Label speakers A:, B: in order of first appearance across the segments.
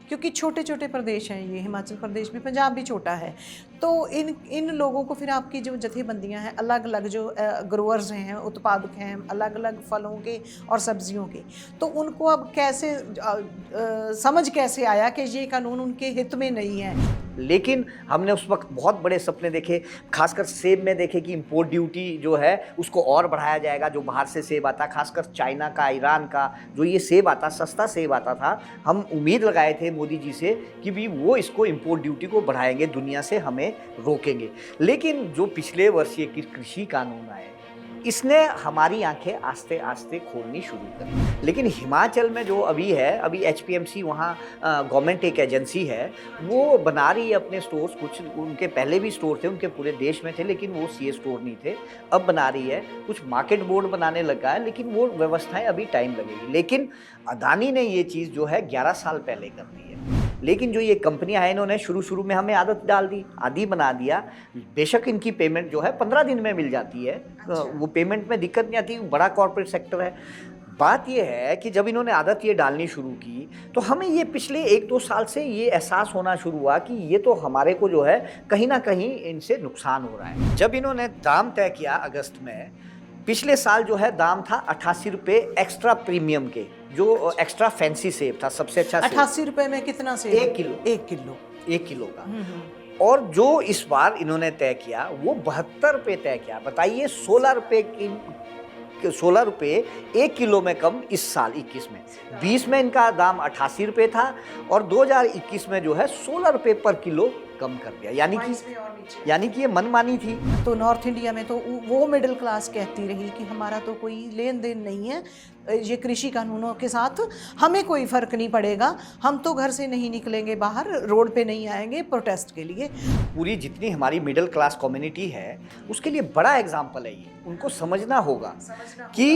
A: क्योंकि छोटे छोटे प्रदेश हैं ये, हिमाचल प्रदेश भी, पंजाब भी छोटा है। तो इन लोगों को फिर आपकी जो जथेबंदियां हैं, अलग अलग जो ग्रोअर्स हैं, उत्पादक हैं, अलग अलग फलों के और सब्जियों के, तो उनको अब कैसे समझ कैसे आया कि ये कानून उनके हित में नहीं है।
B: लेकिन हमने उस वक्त बहुत बड़े सपने देखे, खासकर सेब में देखे कि इंपोर्ट ड्यूटी जो है उसको और बढ़ाया जाएगा। जो बाहर से सेब आता, खासकर चाइना का, ईरान का, जो ये सेब आता, सस्ता सेब आता था, हम उम्मीद लगाए थे मोदी जी से कि भी वो इसको इंपोर्ट ड्यूटी को बढ़ाएंगे, दुनिया से हमें रोकेंगे। लेकिन जो पिछले वर्ष ये कृषि कानून आए, इसने हमारी आंखें आस्ते आस्ते खोलनी शुरू करी। लेकिन हिमाचल में जो अभी है, अभी एचपीएमसी वहाँ गवर्नमेंट एक एजेंसी है, वो बना रही है अपने स्टोर्स। कुछ उनके पहले भी स्टोर थे, उनके पूरे देश में थे, लेकिन वो सीए स्टोर नहीं थे, अब बना रही है। कुछ मार्केट बोर्ड बनाने लगा है, लेकिन वो व्यवस्थाएं अभी टाइम लगेगी। लेकिन अदानी ने ये चीज़ जो है 11 साल पहले कर दी है। लेकिन जो ये कंपनियां हैं, इन्होंने शुरू में हमें आदत डाल दी, आदी बना दिया। बेशक इनकी पेमेंट जो है 15 दिन में मिल जाती है।
A: अच्छा।
B: वो पेमेंट में दिक्कत नहीं आती, बड़ा कॉर्पोरेट सेक्टर है। बात ये है कि जब इन्होंने आदत ये डालनी शुरू की, तो हमें ये पिछले 1-2 साल से ये एहसास होना शुरू हुआ कि ये तो हमारे को जो है कहीं ना कहीं इनसे नुकसान हो रहा है। जब इन्होंने दाम तय किया अगस्त में, पिछले साल जो है दाम था 88 रुपये एक्स्ट्रा प्रीमियम के, जो एक्स्ट्रा फैंसी सेब था, सबसे अच्छा
A: 88 रुपए में कितना सेब?
B: 1 किलो, 1 किलो का। और जो इस बार इन्होंने तय किया वो 72 रुपये तय किया। बताइए, 16 रुपये 1 किलो में कम इस साल 21 में। 20 में इनका दाम 88 रुपये था और 2021 में जो है 16 रुपये पर किलो कम कर दिया। यानी कि ये मनमानी थी।
A: तो नॉर्थ इंडिया में तो वो मिडिल क्लास कहती रही कि हमारा तो कोई लेन देन नहीं है ये कृषि कानूनों के साथ, हमें कोई फ़र्क नहीं पड़ेगा, हम तो घर से नहीं निकलेंगे बाहर, रोड पे नहीं आएंगे प्रोटेस्ट के लिए।
B: पूरी जितनी हमारी मिडिल क्लास कम्युनिटी है उसके लिए बड़ा एग्जाम्पल है ये। उनको समझना होगा कि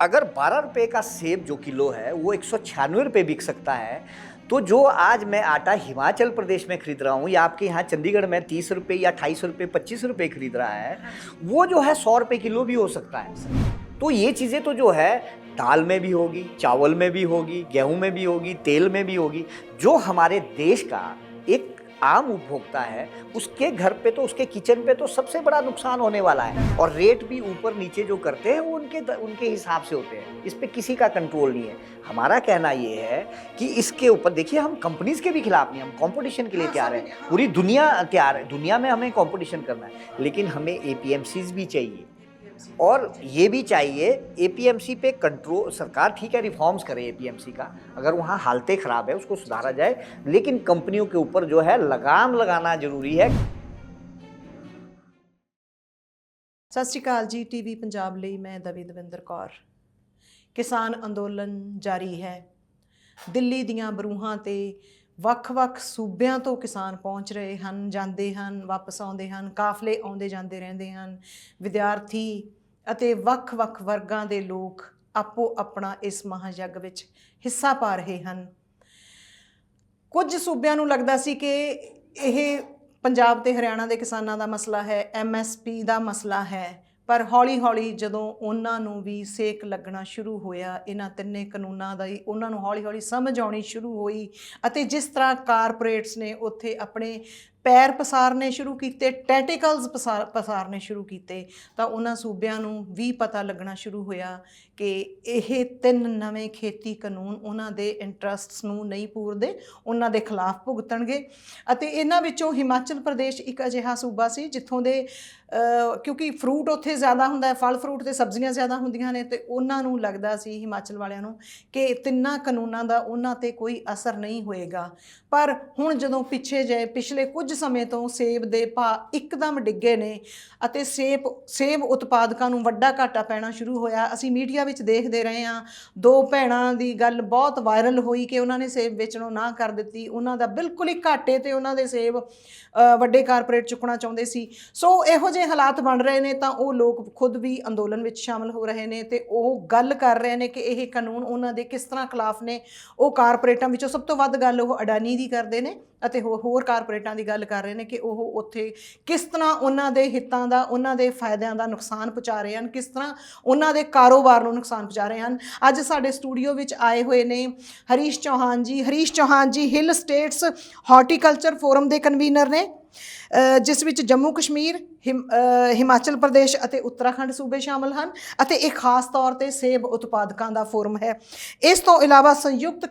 B: अगर 12 रुपये का सेब जो किलो है वो 196 रुपये बिक सकता है, तो जो आज मैं आटा हिमाचल प्रदेश में खरीद रहा हूँ या आपके यहाँ चंडीगढ़ में 30 रुपये या 28 रुपये 25 रुपये खरीद रहा है, वो जो है 100 रुपये किलो भी हो सकता है। तो ये चीज़ें तो जो है दाल में भी होगी, चावल में भी होगी, गेहूं में भी होगी, तेल में भी होगी। जो हमारे देश का एक आम उपभोक्ता है उसके घर पे तो, उसके किचन पे तो सबसे बड़ा नुकसान होने वाला है। और रेट भी ऊपर नीचे जो करते हैं वो उनके हिसाब से होते हैं, इस पे किसी का कंट्रोल नहीं है। हमारा कहना ये है कि इसके ऊपर देखिए, हम कंपनीज के भी खिलाफ नहीं, हम कंपटीशन के लिए तैयार हैं, पूरी दुनिया तैयार है, दुनिया में हमें कंपटीशन करना है। लेकिन हमें एपीएमसीज भी चाहिए और ये भी चाहिए एपीएमसी पे कंट्रोल। सरकार ठीक है रिफॉर्म्स करे एपीएमसी का, अगर वहाँ हालतें ख़राब है उसको सुधारा जाए, लेकिन कंपनियों के ऊपर जो है लगाम लगाना जरूरी है।
A: सत श्री अकाल जी, टीवी पंजाब ਲਈ मैं दवी दविंदर कौर। किसान अंदोलन जारी है। ਦਿੱਲੀ ਦੀਆਂ ਬਰੂਹਾਂ ਤੇ ਵੱਖ-ਵੱਖ ਸੂਬਿਆਂ ਤੋਂ ਕਿਸਾਨ ਪਹੁੰਚ ਰਹੇ ਹਨ, ਜਾਂਦੇ ਹਨ, ਵਾਪਸ ਆਉਂਦੇ ਹਨ, ਕਾਫਲੇ ਆਉਂਦੇ ਜਾਂਦੇ ਰਹਿੰਦੇ ਹਨ। ਵਿਦਿਆਰਥੀ ਅਤੇ ਵੱਖ-ਵੱਖ ਵਰਗਾਂ ਦੇ ਲੋਕ ਆਪੋ ਆਪਣਾ ਇਸ ਮਹਾਯੱਗ ਵਿੱਚ ਹਿੱਸਾ ਪਾ ਰਹੇ ਹਨ। ਕੁਝ ਸੂਬਿਆਂ ਨੂੰ ਲੱਗਦਾ ਸੀ ਕਿ ਇਹ ਪੰਜਾਬ ਤੇ ਹਰਿਆਣਾ ਦੇ ਕਿਸਾਨਾਂ ਦਾ ਮਸਲਾ ਹੈ, ਐਮਐਸਪੀ ਦਾ ਮਸਲਾ ਹੈ, ਪਰ ਹੌਲੀ ਹੌਲੀ ਜਦੋਂ ਉਹਨਾਂ ਨੂੰ ਵੀ ਸੇਕ ਲੱਗਣਾ ਸ਼ੁਰੂ ਹੋਇਆ ਇਹਨਾਂ ਤਿੰਨੇ ਕਾਨੂੰਨਾਂ ਦਾ ਹੀ, ਉਹਨਾਂ ਨੂੰ ਹੌਲੀ ਹੌਲੀ ਸਮਝ ਆਉਣੀ ਸ਼ੁਰੂ ਹੋਈ ਅਤੇ ਜਿਸ ਤਰ੍ਹਾਂ ਕਾਰਪੋਰੇਟਸ ਨੇ ਉੱਥੇ ਆਪਣੇ ਪੈਰ ਪਸਾਰਨੇ ਸ਼ੁਰੂ ਕੀਤੇ, ਟੈਂਟੀਕਲਸ ਪਸਾਰਨੇ ਸ਼ੁਰੂ ਕੀਤੇ, ਤਾਂ ਉਹਨਾਂ ਸੂਬਿਆਂ ਨੂੰ ਵੀ ਪਤਾ ਲੱਗਣਾ ਸ਼ੁਰੂ ਹੋਇਆ ਕਿ ਇਹ 3 ਨਵੇਂ ਖੇਤੀ ਕਾਨੂੰਨ ਉਹਨਾਂ ਦੇ ਇੰਟਰਸਟਸ ਨੂੰ ਨਹੀਂ ਪੂਰਦੇ, ਉਹਨਾਂ ਦੇ ਖਿਲਾਫ ਭੁਗਤਣਗੇ। ਅਤੇ ਇਹਨਾਂ ਵਿੱਚੋਂ ਹਿਮਾਚਲ ਪ੍ਰਦੇਸ਼ ਇੱਕ ਅਜਿਹਾ ਸੂਬਾ ਸੀ ਜਿੱਥੋਂ ਦੇ ਕਿਉਂਕਿ ਫਰੂਟ ਉੱਥੇ ਜ਼ਿਆਦਾ ਹੁੰਦਾ ਹੈ, ਫਲ ਫਰੂਟ ਅਤੇ ਸਬਜ਼ੀਆਂ ਜ਼ਿਆਦਾ ਹੁੰਦੀਆਂ ਨੇ, ਅਤੇ ਉਹਨਾਂ ਨੂੰ ਲੱਗਦਾ ਸੀ ਹਿਮਾਚਲ ਵਾਲਿਆਂ ਨੂੰ ਕਿ ਤਿੰਨਾਂ ਕਾਨੂੰਨਾਂ ਦਾ ਉਹਨਾਂ 'ਤੇ ਕੋਈ ਅਸਰ ਨਹੀਂ ਹੋਏਗਾ। ਪਰ ਹੁਣ ਜਦੋਂ ਪਿਛਲੇ ਕੁਝ ਸਮੇਂ ਤੋਂ ਸੇਬ ਦੇ ਭਾਅ ਇੱਕਦਮ ਡਿੱਗੇ ਨੇ ਅਤੇ ਸੇਬ ਉਤਪਾਦਕਾਂ ਨੂੰ ਵੱਡਾ ਘਾਟਾ ਪੈਣਾ ਸ਼ੁਰੂ ਹੋਇਆ। ਅਸੀਂ ਮੀਡੀਆ ਵਿੱਚ ਦੇਖਦੇ ਰਹੇ ਹਾਂ, 2 ਭੈਣਾਂ ਦੀ ਗੱਲ ਬਹੁਤ ਵਾਇਰਲ ਹੋਈ ਕਿ ਉਹਨਾਂ ਨੇ ਸੇਬ ਵੇਚਣੋਂ ਨਾ ਕਰ ਦਿੱਤੀ, ਉਹਨਾਂ ਦਾ ਬਿਲਕੁਲ ਹੀ ਘਾਟੇ 'ਤੇ ਉਹਨਾਂ ਦੇ ਸੇਬ ਵੱਡੇ ਕਾਰਪੋਰੇਟ ਚੁੱਕਣਾ ਚਾਹੁੰਦੇ ਸੀ। ਸੋ ਇਹੋ ਜਿਹੇ ਹਾਲਾਤ ਬਣ ਰਹੇ ਨੇ ਤਾਂ ਉਹ ਲੋਕ ਖੁਦ ਵੀ ਅੰਦੋਲਨ ਵਿੱਚ ਸ਼ਾਮਲ ਹੋ ਰਹੇ ਨੇ ਅਤੇ ਉਹ ਗੱਲ ਕਰ ਰਹੇ ਨੇ ਕਿ ਇਹ ਕਾਨੂੰਨ ਉਹਨਾਂ ਦੇ ਕਿਸ ਤਰ੍ਹਾਂ ਖਿਲਾਫ ਨੇ। ਉਹ ਕਾਰਪੋਰੇਟਾਂ ਵਿੱਚੋਂ ਸਭ ਤੋਂ ਵੱਧ ਗੱਲ ਉਹ ਅਡਾਨੀ ਦੀ ਕਰਦੇ ਨੇ ਅਤੇ ਹੋਰ ਕਾਰਪੋਰੇਟਾਂ ਦੀ ਗੱਲ ਕਰ ਰਹੇ ਨੇ ਕਿ ਉਹ ਉੱਥੇ ਕਿਸ ਤਰ੍ਹਾਂ ਉਹਨਾਂ ਦੇ ਹਿੱਤਾਂ ਦਾ, ਉਹਨਾਂ ਦੇ ਫਾਇਦਿਆਂ ਦਾ ਨੁਕਸਾਨ ਪਹੁੰਚਾ ਰਹੇ ਹਨ, ਕਿਸ ਤਰ੍ਹਾਂ ਉਹਨਾਂ ਦੇ ਕਾਰੋਬਾਰ ਨੂੰ ਨੁਕਸਾਨ ਪਹੁੰਚਾ ਰਹੇ ਹਨ। ਅੱਜ ਸਾਡੇ ਸਟੂਡੀਓ ਵਿੱਚ ਆਏ ਹੋਏ ਨੇ ਹਰੀਸ਼ ਚੌਹਾਨ ਜੀ। ਹਰੀਸ਼ ਚੌਹਾਨ ਜੀ ਹਿੱਲ ਸਟੇਟਸ ਹਾਰਟੀਕਲਚਰ ਫੋਰਮ ਦੇ ਕਨਵੀਨਰ ਨੇ, ਜਿਸ ਵਿੱਚ ਜੰਮੂ ਕਸ਼ਮੀਰ, ਹਿਮਾਚਲ ਪ੍ਰਦੇਸ਼ ਅਤੇ ਉੱਤਰਾਖੰਡ ਸੂਬੇ ਸ਼ਾਮਲ ਹਨ, ਅਤੇ ਇਹ ਖਾਸ ਤੌਰ ਤੇ ਸੇਬ ਉਤਪਾਦਕਾਂ ਦਾ ਫੋਰਮ ਹੈ। ਇਸ ਤੋਂ ਇਲਾਵਾ ਸੰਯੁਕਤ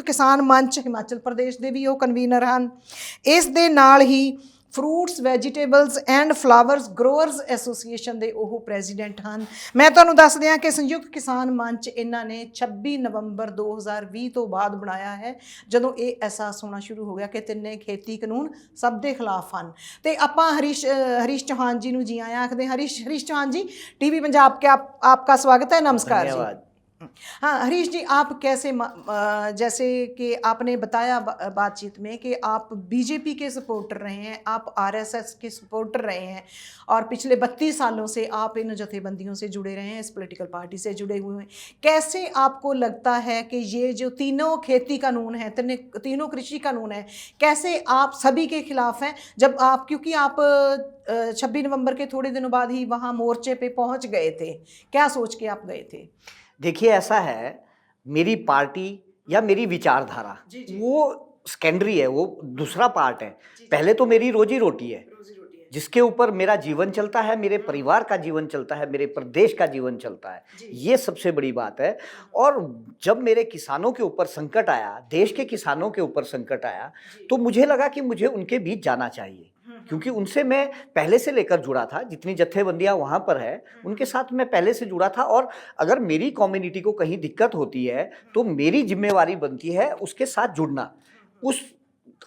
A: ਕਿਸਾਨ ਮੰਚ ਹਿਮਾਚਲ ਪ੍ਰਦੇਸ਼ ਦੇ ਵੀ ਉਹ ਕਨਵੀਨਰ ਹਨ। ਇਸ ਦੇ ਨਾਲ ਹੀ fruits, vegetables and flowers growers association ਦੇ ਉਹ ਪ੍ਰੈਜ਼ੀਡੈਂਟ ਹਨ। ਮੈਂ ਤੁਹਾਨੂੰ ਦੱਸ ਦਿਆਂ ਕਿ ਸੰਯੁਕਤ ਕਿਸਾਨ ਮੰਚ ਇਹਨਾਂ ਨੇ 26 ਨਵੰਬਰ 2020 ਤੋਂ ਬਾਅਦ ਬਣਾਇਆ ਹੈ, ਜਦੋਂ ਇਹ ਅਹਿਸਾਸ ਹੋਣਾ ਸ਼ੁਰੂ ਹੋ ਗਿਆ ਕਿ ਤਿੰਨੇ ਖੇਤੀ ਕਾਨੂੰਨ ਸਭ ਦੇ ਖਿਲਾਫ ਹਨ। ਤੇ ਆਪਾਂ ਹਰੀਸ਼ ਚੌਹਾਨ जी ਨੂੰ जी आया आखते हैं। हरीश चौहान जी, टीवी पंजाब के आपका स्वागत है, नमस्कार जी। हाँ हरीश जी, आप कैसे, जैसे कि आपने बताया बातचीत में कि आप बीजेपी के सपोर्टर रहे हैं, आप आरएसएस के सपोर्टर रहे हैं, और पिछले 32 सालों से आप इन जथेबंदियों से जुड़े रहे हैं, इस पॉलिटिकल पार्टी से जुड़े हुए हैं। कैसे आपको लगता है कि ये जो तीनों खेती कानून हैं, तीनों कृषि कानून हैं, कैसे आप सभी के खिलाफ हैं? जब आप, क्योंकि आप 26 नवंबर के थोड़े दिनों बाद ही वहाँ मोर्चे पे पहुँच गए थे, क्या सोच के आप गए थे?
B: देखिए, ऐसा है, मेरी पार्टी या मेरी विचारधारा वो सेकेंडरी है, वो दूसरा पार्ट है। पहले तो मेरी रोजी रोटी है, जिसके ऊपर मेरा जीवन चलता है, मेरे परिवार का जीवन चलता है, मेरे प्रदेश का जीवन चलता है। ये सबसे बड़ी बात है। और जब मेरे किसानों के ऊपर संकट आया, देश के किसानों के ऊपर संकट आया, तो मुझे लगा कि मुझे उनके बीच जाना चाहिए, क्योंकि उनसे मैं पहले से लेकर जुड़ा था। जितनी जत्थेबंदियां वहाँ पर है, उनके साथ मैं पहले से जुड़ा था। और अगर मेरी कम्युनिटी को कहीं दिक्कत होती है तो मेरी जिम्मेवारी बनती है उसके साथ जुड़ना। उस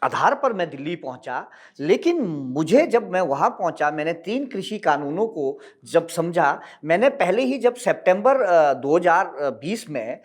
B: आधार पर मैं दिल्ली पहुंचा। लेकिन मुझे, जब मैं वहाँ पहुंचा, मैंने 3 कृषि कानूनों को जब समझा, मैंने पहले ही जब सितंबर 2020 में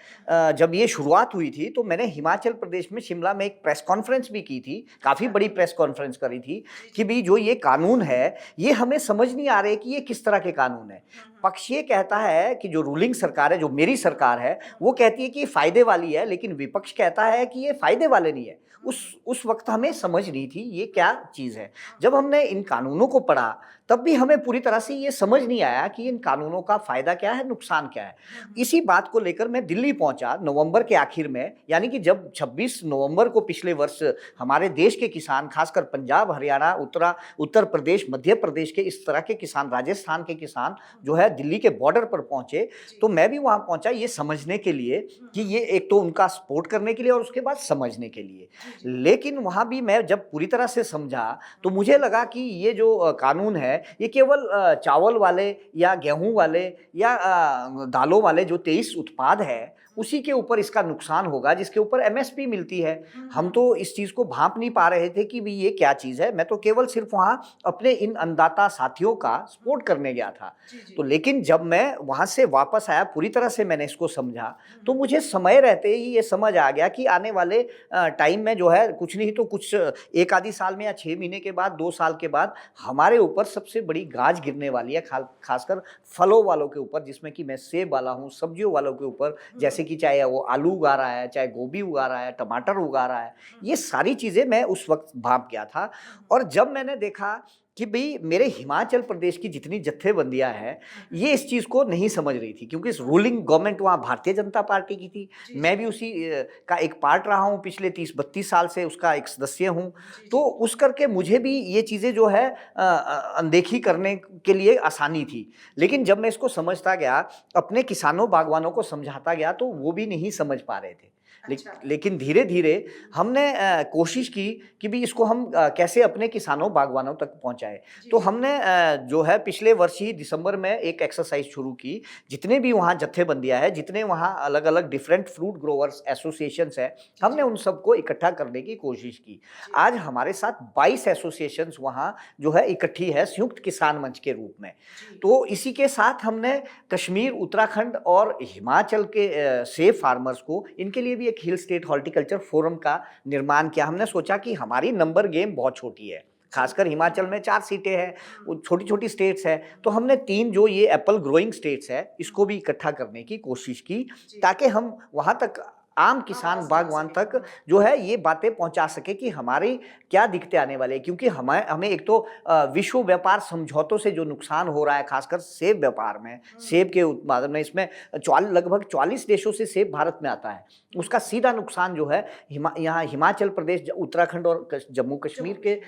B: जब ये शुरुआत हुई थी, तो मैंने हिमाचल प्रदेश में शिमला में एक प्रेस कॉन्फ्रेंस भी की थी, काफ़ी बड़ी प्रेस कॉन्फ्रेंस करी थी कि भी जो ये कानून है, ये हमें समझ नहीं आ रहे कि ये किस तरह के कानून है। पक्ष ये कहता है कि जो रूलिंग सरकार है, जो मेरी सरकार है, वो कहती है कि ये फ़ायदे वाली है, लेकिन विपक्ष कहता है कि ये फ़ायदे वाले नहीं है। उस वक्त हमें समझ नहीं थी ये क्या चीज़ है। जब हमने इन कानूनों को पढ़ा, तब भी हमें पूरी तरह से ये समझ नहीं आया कि इन कानूनों का फ़ायदा क्या है, नुकसान क्या है। इसी बात को लेकर मैं दिल्ली पहुंचा नवंबर के आखिर में, यानी कि जब 26 नवंबर को पिछले वर्ष हमारे देश के किसान, खासकर पंजाब, हरियाणा, उत्तर प्रदेश, मध्य प्रदेश के इस तरह के किसान, राजस्थान के किसान जो है दिल्ली के बॉर्डर पर पहुंचे, तो मैं भी वहाँ पहुंचा ये समझने के लिए कि ये एक तो उनका सपोर्ट करने के लिए और उसके बाद समझने के लिए। लेकिन वहाँ भी मैं जब पूरी तरह से समझा, तो मुझे लगा कि ये जो कानून है, ये केवल चावल वाले या गेहूं वाले या दालों वाले जो 23 उत्पाद है, उसी के ऊपर इसका नुकसान होगा, जिसके ऊपर एमएसपी मिलती है। हम तो इस चीज़ को भांप नहीं पा रहे थे कि भी ये क्या चीज़ है। मैं तो केवल सिर्फ वहाँ अपने इन अन्नदाता साथियों का सपोर्ट करने गया था। तो लेकिन जब मैं वहाँ से वापस आया, पूरी तरह से मैंने इसको समझा, तो मुझे समय रहते ही ये समझ आ गया कि आने वाले टाइम में जो है, कुछ नहीं तो कुछ 1 आधी साल में या 6 महीने के बाद, 2 साल के बाद हमारे ऊपर सबसे बड़ी गाज गिरने वाली है, खासकर फलों वालों के ऊपर, जिसमें कि मैं सेब वाला हूँ, सब्जियों वालों के ऊपर, जैसे कि चाहे वो आलू उगा रहा है, चाहे गोभी उगा रहा है, टमाटर उगा रहा है, ये सारी चीज़ें मैं उस वक्त भाप गया था। और जब मैंने देखा कि भाई मेरे हिमाचल प्रदेश की जितनी जत्थेबंदियां हैं, ये इस चीज़ को नहीं समझ रही थी, क्योंकि रूलिंग गवर्नमेंट वहाँ भारतीय जनता पार्टी की थी। मैं भी उसी का एक पार्ट रहा हूँ, पिछले 30-32 साल से उसका एक सदस्य हूँ। तो उस करके मुझे भी ये चीज़ें जो है अनदेखी करने के लिए आसानी थी। लेकिन जब मैं इसको समझता गया, अपने किसानों बागवानों को समझाता गया, तो वो भी नहीं समझ पा रहे थे। लेकिन धीरे धीरे हमने कोशिश की कि भी इसको हम कैसे अपने किसानों बागवानों तक पहुंचाए। तो हमने जो है पिछले वर्ष ही दिसंबर में एक एक्सरसाइज शुरू की। जितने भी वहाँ जत्थेबंदियाँ हैं, जितने वहाँ अलग अलग डिफरेंट फ्रूट ग्रोवर्स एसोसिएशंस हैं, हमने उन सबको इकट्ठा करने की कोशिश की। आज हमारे साथ 22 एसोसिएशंस वहाँ जो है इकट्ठी है संयुक्त किसान मंच के रूप में। तो इसी के साथ हमने कश्मीर, उत्तराखंड और हिमाचल के सेब फार्मर्स को, इनके लिए भी एक हिल स्टेट हॉर्टिकल्चर फोरम का निर्माण किया। हमने सोचा कि हमारी नंबर गेम बहुत छोटी है, खासकर हिमाचल में 4 सीटें हैं, वो छोटी छोटी स्टेट्स है, तो हमने 3 जो ये एप्पल ग्रोइंग स्टेट्स है, इसको भी इकट्ठा करने की कोशिश की, ताकि हम वहाँ तक आम किसान बागवान तक जो है ये बातें पहुंचा सके कि हमारी क्या दिक्कतें आने वाली है, क्योंकि हमें एक तो विश्व व्यापार समझौतों से जो नुकसान हो रहा है, खासकर सेब व्यापार में, सेब के उत्पादन में, इसमें लगभग 44 देशों से सेब भारत में आता है, उसका सीधा नुकसान जो है यहाँ हिमाचल प्रदेश, उत्तराखंड और जम्मू कश्मीर के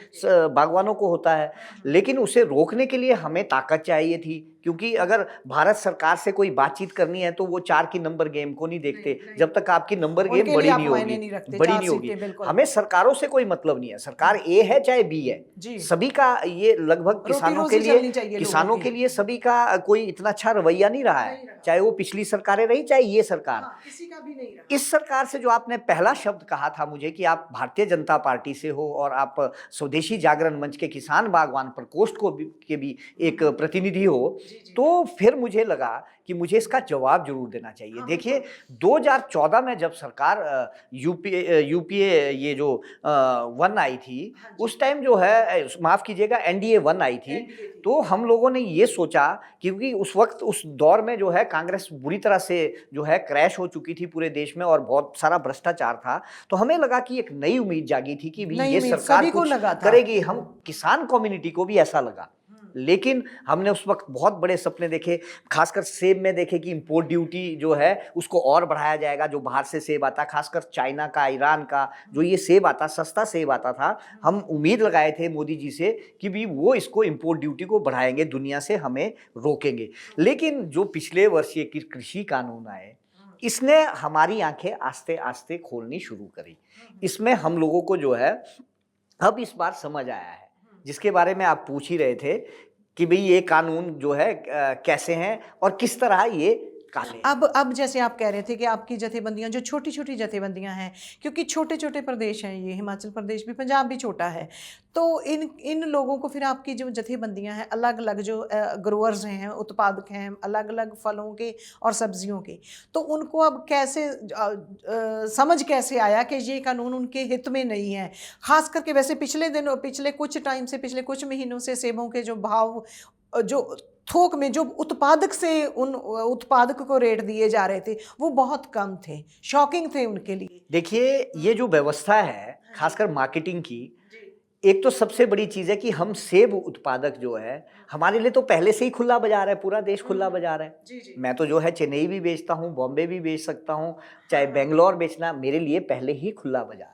B: बागवानों को होता है। लेकिन उसे रोकने के लिए हमें ताकत चाहिए थी, क्योंकि अगर भारत सरकार से कोई बातचीत करनी है तो वो 4 की नंबर गेम को नहीं देखते, जब तक आपकी नंबर गेम बड़ी नहीं होगी। हमें सरकारों से कोई मतलब नहीं है, सरकार ए है चाहे बी है, सभी का ये लगभग किसानों के लिए सभी का कोई इतना अच्छा रवैया नहीं रहा है, चाहे वो पिछली सरकारें रही चाहे ये सरकार।
A: किसी का भी नहीं रहा।
B: इस सरकार से जो आपने पहला शब्द कहा था मुझे कि आप भारतीय जनता पार्टी से हो और आप स्वदेशी जागरण मंच के किसान बागवान प्रकोष्ठ के भी एक प्रतिनिधि हो, तो फिर मुझे लगा कि मुझे इसका जवाब जरूर देना चाहिए। देखिए 2014 में जब सरकार यूपीए ये जो 1 आई थी, उस टाइम जो है, माफ कीजिएगा, एनडीए 1 आई थी, तो हम लोगों ने ये सोचा, क्योंकि उस वक्त उस दौर में जो है कांग्रेस बुरी तरह से जो है क्रैश हो चुकी थी पूरे देश में और बहुत सारा भ्रष्टाचार था, तो हमें लगा कि एक नई उम्मीद जागी थी कि ये सरकार कुछ करेगी। हम किसान कम्युनिटी को भी ऐसा लगा, लेकिन हमने उस वक्त बहुत बड़े सपने देखे, खासकर सेब में देखे कि इंपोर्ट ड्यूटी जो है उसको और बढ़ाया जाएगा, जो बाहर से सेब आता, खासकर चाइना का, ईरान का जो ये सेब आता, सस्ता सेब आता था, हम उम्मीद लगाए थे मोदी जी से कि भी वो इसको इंपोर्ट ड्यूटी को बढ़ाएंगे, दुनिया से हमें रोकेंगे। लेकिन जो पिछले वर्ष ये कृषि कानून आए, इसने हमारी आंखें आस्ते आस्ते खोलनी शुरू करी। इसमें हम लोगों को जो है अब इस बार समझ आया है, जिसके बारे में आप पूछ ही रहे थे कि भाई ये कानून जो है कैसे हैं और किस तरह ये काले।
A: अब जैसे आप कह रहे थे कि आपकी जथेबंदियां जो छोटी छोटी जथेबंदियां हैं, क्योंकि छोटे छोटे प्रदेश हैं, ये हिमाचल प्रदेश भी, पंजाब भी छोटा है, तो इन लोगों को फिर आपकी जो जथेबंदियां हैं, अलग अलग जो ग्रोअर्स हैं, उत्पादक हैं, अलग अलग फलों के और सब्जियों के, तो उनको अब कैसे समझ कैसे आया कि ये कानून उनके हित में नहीं है? खास करके वैसे पिछले कुछ टाइम से, पिछले कुछ महीनों से सेबों के जो भाव, जो थोक में जो उत्पादक से उन उत्पादक को रेट दिए जा रहे थे, वो बहुत कम थे, शॉकिंग थे उनके लिए।
B: देखिए ये जो व्यवस्था है खासकर मार्केटिंग की, एक तो सबसे बड़ी चीज़ है कि हम सेब उत्पादक जो है, हमारे लिए तो पहले से ही खुला बाजार है, पूरा देश खुला बाजार है। मैं तो जो है चेन्नई भी बेचता हूँ, बॉम्बे भी बेच सकता हूँ, चाहे बेंगलोर बेचना, मेरे लिए पहले ही खुला बाजार है।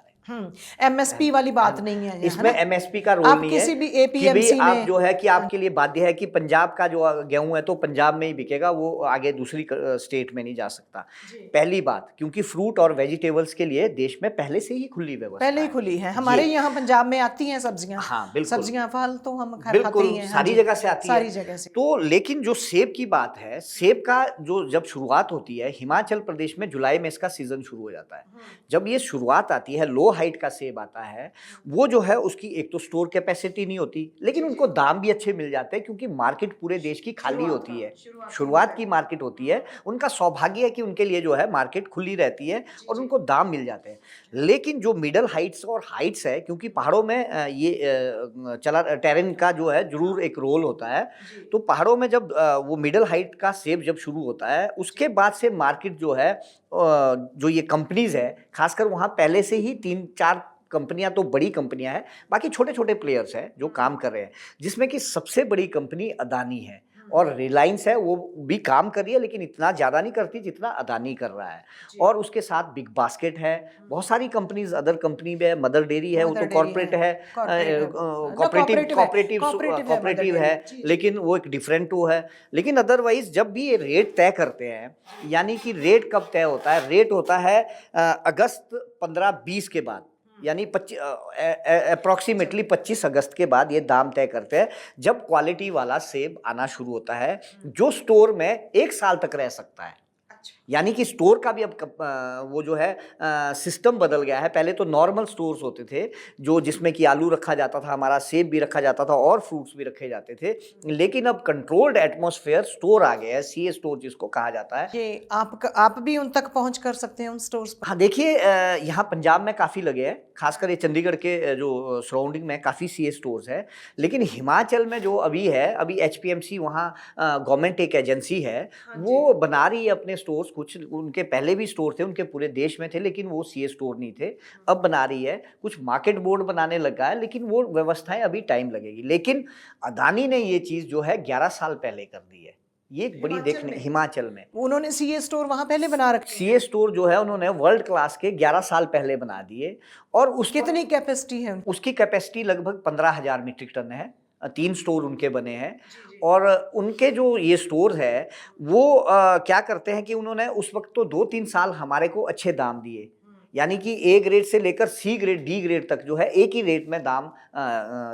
A: एमएसपी वाली बात नहीं है
B: इसमें, एमएसपी का रोल नहीं है
A: किसी भी एपीएमसी में,
B: आप जो है कि आपके लिए बाध्य है कि पंजाब का जो गेहूं है तो पंजाब में ही बिकेगा, वो आगे दूसरी स्टेट में नहीं जा सकता। पहली बात, क्योंकि फ्रूट और वेजिटेबल्स के लिए देश में पहले से ही खुली व्यवस्था,
A: पहले ही खुली है। हमारे यहाँ पंजाब में आती हैं सब्जियां,
B: हाँ बिल्कुल,
A: सब्जियां, फल तो हम खाते ही हैं,
B: सारी जगह से आती है,
A: सारी जगह से।
B: तो लेकिन जो सेब की बात है, सेब का जो जब शुरुआत होती है हिमाचल प्रदेश में, जुलाई में इसका सीजन शुरू हो जाता है। जब ये शुरुआत आती है, लो हाइट का सेब आता है, वो जो है उसकी एक तो स्टोर कैपेसिटी नहीं होती, लेकिन उनको दाम भी अच्छे मिल जाते हैं, क्योंकि मार्केट पूरे देश की खाली होती है, शुरुआत की मार्केट होती है। उनका सौभाग्य है कि उनके लिए जो है मार्केट खुली रहती है और उनको दाम मिल जाते हैं। लेकिन जो मिडल हाइट्स और हाइट्स है, क्योंकि पहाड़ों में ये टेरेन का जो है जरूर एक रोल होता है, तो पहाड़ों में जब वो मिडल हाइट का सेब जब शुरू होता है, उसके बाद से मार्केट जो है, जो ये कंपनीज है, खासकर वहाँ पहले से ही 3-4 कंपनियां, तो बड़ी कंपनियां हैं, बाकी छोटे छोटे प्लेयर्स हैं जो काम कर रहे हैं, जिसमें कि सबसे बड़ी कंपनी अदानी है और रिलायंस है, वो भी काम कर रही है, लेकिन इतना ज़्यादा नहीं करती जितना अदानी कर रहा है। और उसके साथ बिग बास्केट है, बहुत सारी कंपनीज, अदर कंपनी में मदर डेयरी है, वो तो कॉर्पोरेट है, कॉपरेटिव है, लेकिन वो एक डिफरेंट वो है। लेकिन अदरवाइज जब भी ये रेट तय करते हैं, यानी कि रेट कब तय होता है, रेट होता है अगस्त 15-20 के बाद, यानी अप्रॉक्सीमेटली 25 अगस्त के बाद ये दाम तय करते हैं, जब क्वालिटी वाला सेब आना शुरू होता है, जो स्टोर में 1 साल तक रह सकता है। यानी कि स्टोर का भी अब वो जो है सिस्टम बदल गया है। पहले तो नॉर्मल स्टोर्स होते थे, जो जिसमें कि आलू रखा जाता था, हमारा सेब भी रखा जाता था और फ्रूट्स भी रखे जाते थे, लेकिन अब कंट्रोल्ड एटमॉस्फेयर स्टोर आ गया है, सीए स्टोर जिसको कहा जाता है।
A: ये आप भी उन तक पहुंच कर सकते हैं, उन स्टोर्स पर?
B: हाँ देखिए, यहाँ पंजाब में काफ़ी लगे हैं, खासकर ये चंडीगढ़ के जो सराउंडिंग में काफ़ी सीए स्टोर्स है। लेकिन हिमाचल में जो अभी है, अभी एचपीएमसी वहाँ गवर्नमेंट एक एजेंसी है, वो बना रही है अपने स्टोर्स। कुछ उनके पहले भी स्टोर थे, उनके पूरे देश में थे, लेकिन वो सीए स्टोर नहीं थे, अब बना रही है। कुछ मार्केट बोर्ड बनाने लगा है, लेकिन वो व्यवस्थाएं अभी टाइम लगेगी। लेकिन अदानी ने ये चीज़ जो है 11 साल पहले कर दी है। ये एक बड़ी देखने, हिमाचल में
A: उन्होंने सीए स्टोर वहां पहले बना रखे।
B: सीए स्टोर जो है उन्होंने वर्ल्ड क्लास के 11 साल पहले बना दिए। और उस
A: कितनी कैपेसिटी है उनकी?
B: उसकी कैपेसिटी लगभग 15,000 मीट्रिक टन है। 3 स्टोर उनके बने हैं। और उनके जो ये स्टोर है वो क्या करते हैं कि उन्होंने उस वक्त तो 2-3 साल हमारे को अच्छे दाम दिए, यानी कि ए ग्रेड से लेकर सी ग्रेड डी ग्रेड तक जो है एक ही रेट में दाम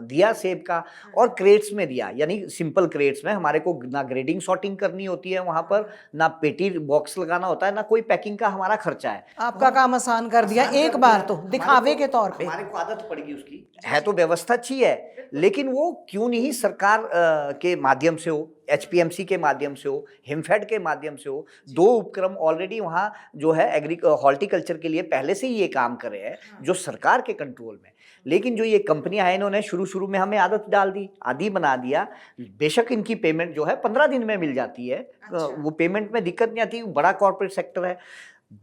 B: दिया सेब का। और क्रेट्स में दिया, यानी सिंपल क्रेट्स में। हमारे को ना ग्रेडिंग सॉर्टिंग करनी होती है वहाँ पर, ना पेटी बॉक्स लगाना होता है, ना कोई पैकिंग का हमारा खर्चा है।
A: आपका काम आसान कर दिया एक बार, तो दिखावे के तौर पे।
B: हमारे को आदत पड़ गई उसकी। है तो व्यवस्था अच्छी है, लेकिन वो क्यों नहीं सरकार के माध्यम से हो, एचपीएमसी के माध्यम से हो, हिमफेड के माध्यम से हो। 2 उपक्रम ऑलरेडी वहाँ जो है हॉर्टिकल्चर के लिए पहले से ही ये काम कर रहे हैं, जो सरकार के कंट्रोल में। लेकिन जो ये कंपनियां हैं, इन्होंने शुरू में हमें आदत डाल दी, आदी बना दिया। बेशक इनकी पेमेंट जो है 15 दिन में मिल जाती है। वो पेमेंट में दिक्कत नहीं आती, बड़ा कॉर्पोरेट सेक्टर है।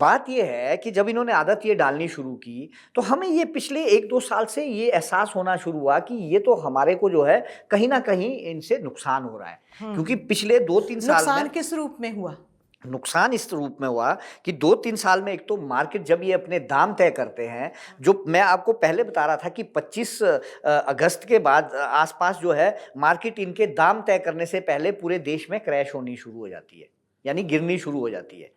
B: बात यह है कि जब इन्होंने आदत ये डालनी शुरू की, तो हमें ये पिछले 1-2 साल से ये एहसास होना शुरू हुआ कि ये तो हमारे को जो है कहीं ना कहीं इनसे नुकसान हो रहा है। क्योंकि पिछले 2-3 साल
A: नुकसान
B: में
A: किस रूप में हुआ?
B: नुकसान इस रूप में हुआ कि 2-3 साल में एक तो मार्केट जब ये अपने दाम तय करते हैं, जो मैं आपको पहले बता रहा था कि 25 अगस्त के बाद आसपास जो है मार्केट इनके दाम तय करने से पहले पूरे देश में क्रैश होनी शुरू हो जाती है, यानी गिरनी शुरू हो जाती है।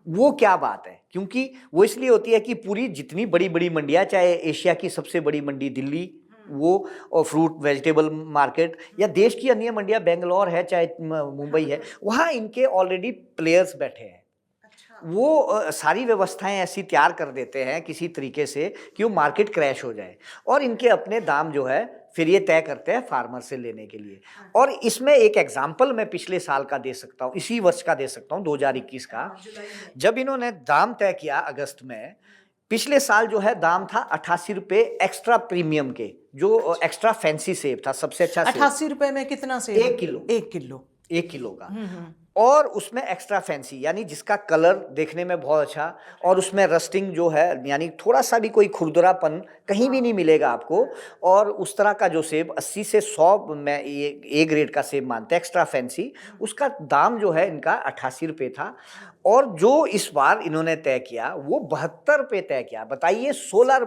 B: वो क्या बात है? क्योंकि वो इसलिए होती है कि पूरी जितनी बड़ी बड़ी मंडियां, चाहे एशिया की सबसे बड़ी मंडी दिल्ली, वो और फ्रूट वेजिटेबल मार्केट, या देश की अन्य मंडियां बेंगलोर है, चाहे मुंबई है, वहाँ इनके ऑलरेडी प्लेयर्स बैठे हैं। वो सारी व्यवस्थाएं ऐसी तैयार कर देते हैं किसी तरीके से कि वो मार्केट क्रैश हो जाए, और इनके अपने दाम जो है फिर ये तय करते हैं फार्मर से लेने के लिए। और इसमें एक एग्जाम्पल मैं पिछले साल का दे सकता हूँ, इसी वर्ष का दे सकता हूँ, 2021 का। जब इन्होंने दाम तय किया अगस्त में, पिछले साल जो है दाम था 88 रुपये एक्स्ट्रा प्रीमियम के, जो एक्स्ट्रा फैंसी सेब था, सबसे अच्छा सेब।
A: 88 रुपए में कितना सेब?
B: 1 किलो। 1 किलो का। और उसमें एक्स्ट्रा फैंसी, यानी जिसका कलर देखने में बहुत अच्छा, और उसमें रस्टिंग जो है, यानी थोड़ा सा भी कोई खुरदरापन कहीं भी नहीं मिलेगा आपको। और उस तरह का जो सेब 80 से 100 में ये ए ग्रेड का सेब मानते हैं, एक्स्ट्रा फैंसी, उसका दाम जो है इनका 88 रुपये था। और जो इस बार इन्होंने तय किया वो 72 रुपये तय किया। बताइए, 16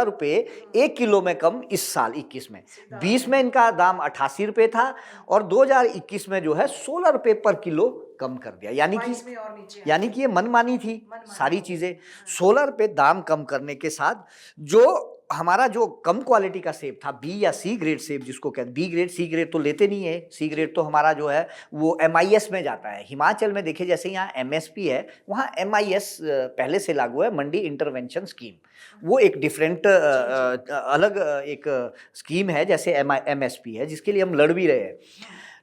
B: रुपये 1 किलो में कम इस साल 21 में। 20 में इनका दाम 88 रुपये था, और 2021 में जो है 16 रुपये पर किलो कम कर दिया। यानी कि ये मनमानी थी सारी चीजें। 16 रुपये दाम कम करने के साथ जो हमारा जो कम क्वालिटी का सेब था, बी या सी ग्रेड सेब जिसको कहते हैं, बी ग्रेड सी ग्रेड तो लेते नहीं है, सी ग्रेड तो हमारा जो है वो MIS में जाता है। हिमाचल में देखिए, जैसे यहाँ MSP है, वहाँ MIS पहले से लागू है, मंडी इंटरवेंशन स्कीम। वो एक डिफरेंट अलग एक स्कीम है, जैसे MSP है, जिसके लिए हम लड़ भी रहे हैं।